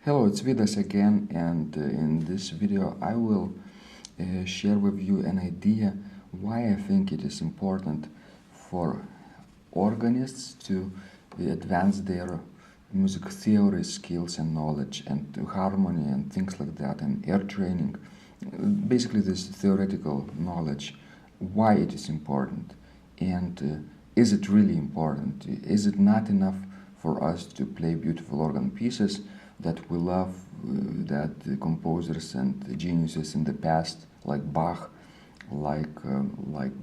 Hello, it's Vidas again, and in this video I will share with you an idea why I think it is important for organists to advance their music theory skills and knowledge and harmony and things like that, and ear training. Basically this theoretical knowledge, why it is important, and is it really important? Is it not enough for us to play beautiful organ pieces that we love, that the composers and the geniuses in the past, like Bach, like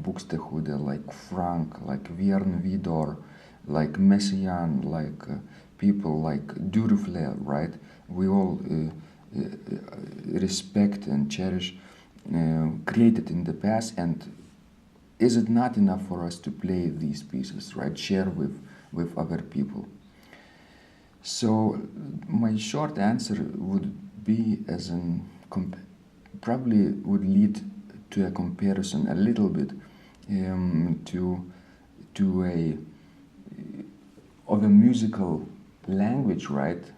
Buxtehude, like Frank, like Verne Vidor, like Messiaen, like people like Duruflé, right? We all respect and cherish, created in the past, and is it not enough for us to play these pieces, right? Share with other people. So my short answer would be probably would lead to a comparison a little bit to a musical language, right?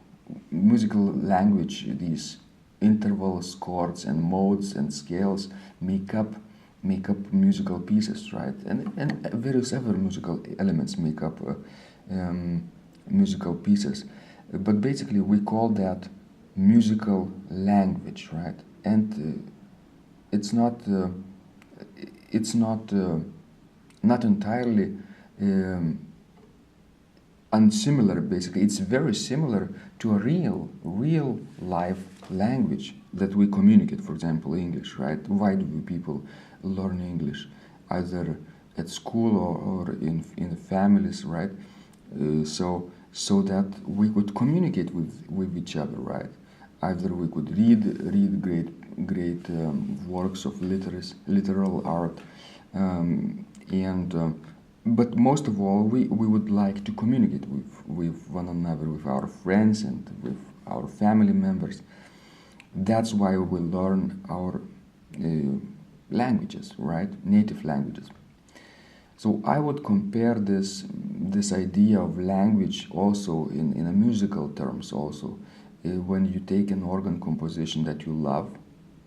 Musical language, these intervals, chords, and modes and scales make up musical pieces, right? And various other musical elements make up musical pieces, but basically we call that musical language, right? And it's not entirely unsimilar. Basically, it's very similar to a real life language that we communicate. For example, English, right? Why do people learn English? Either at school or in families, right? So that we could communicate with each other, right? Either we could read great works of literal art, but most of all, we would like to communicate with one another, with our friends and with our family members. That's why we learn our languages, right? Native languages. So I would compare this idea of language also in a musical terms also. When you take an organ composition that you love,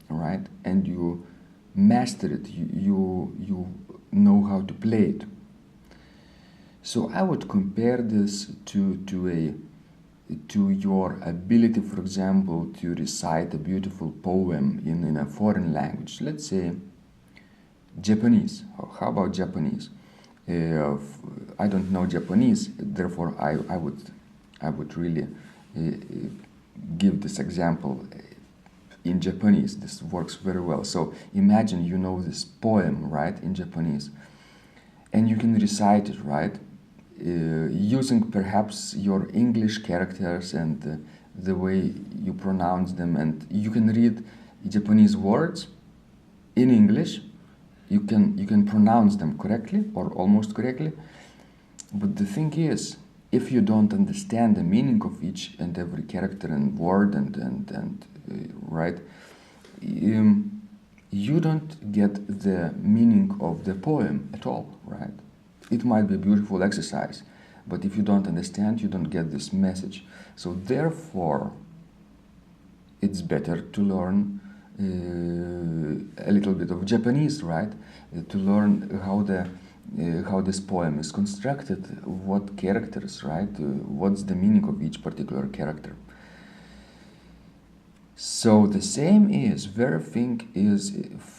right, and you master it, you know how to play it. So I would compare this to your ability, for example, to recite a beautiful poem in a foreign language. Let's say Japanese. How about Japanese? I don't know Japanese, therefore I would really give this example in Japanese. This works very well. So imagine you know this poem, right, in Japanese, and you can recite it, right, using perhaps your English characters and the way you pronounce them, and you can read Japanese words in English. You can pronounce them correctly or almost correctly, but the thing is, if you don't understand the meaning of each and every character and word and right, you don't get the meaning of the poem at all, right? It might be a beautiful exercise, but if you don't understand, you don't get this message. So therefore, it's better to learn a little bit of Japanese, right? To learn how this poem is constructed, what characters, right? What's the meaning of each particular character. So the same is, very thing is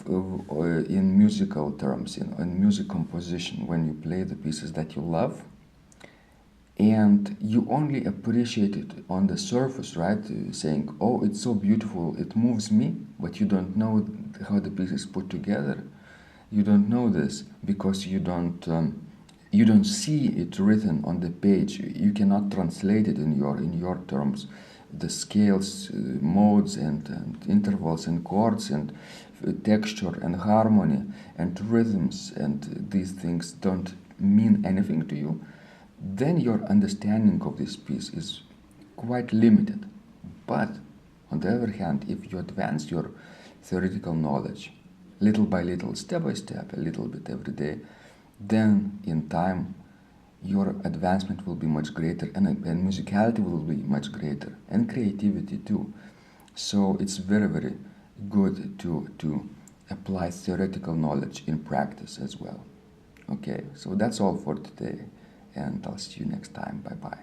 in musical terms, in music composition, when you play the pieces that you love, and you only appreciate it on the surface, right? Saying, oh, it's so beautiful, it moves me, but you don't know how the piece is put together. You don't know this because you don't see it written on the page. You cannot translate it in your terms. The scales, modes, and intervals, and chords, and texture, and harmony, and rhythms, and these things don't mean anything to you. Then your understanding of this piece is quite limited. But on the other hand, if you advance your theoretical knowledge little by little, step by step, a little bit every day, then in time your advancement will be much greater, and musicality will be much greater, and creativity too. So it's very, very good to apply theoretical knowledge in practice as well. Okay, so that's all for today, and I'll see you next time. Bye-bye.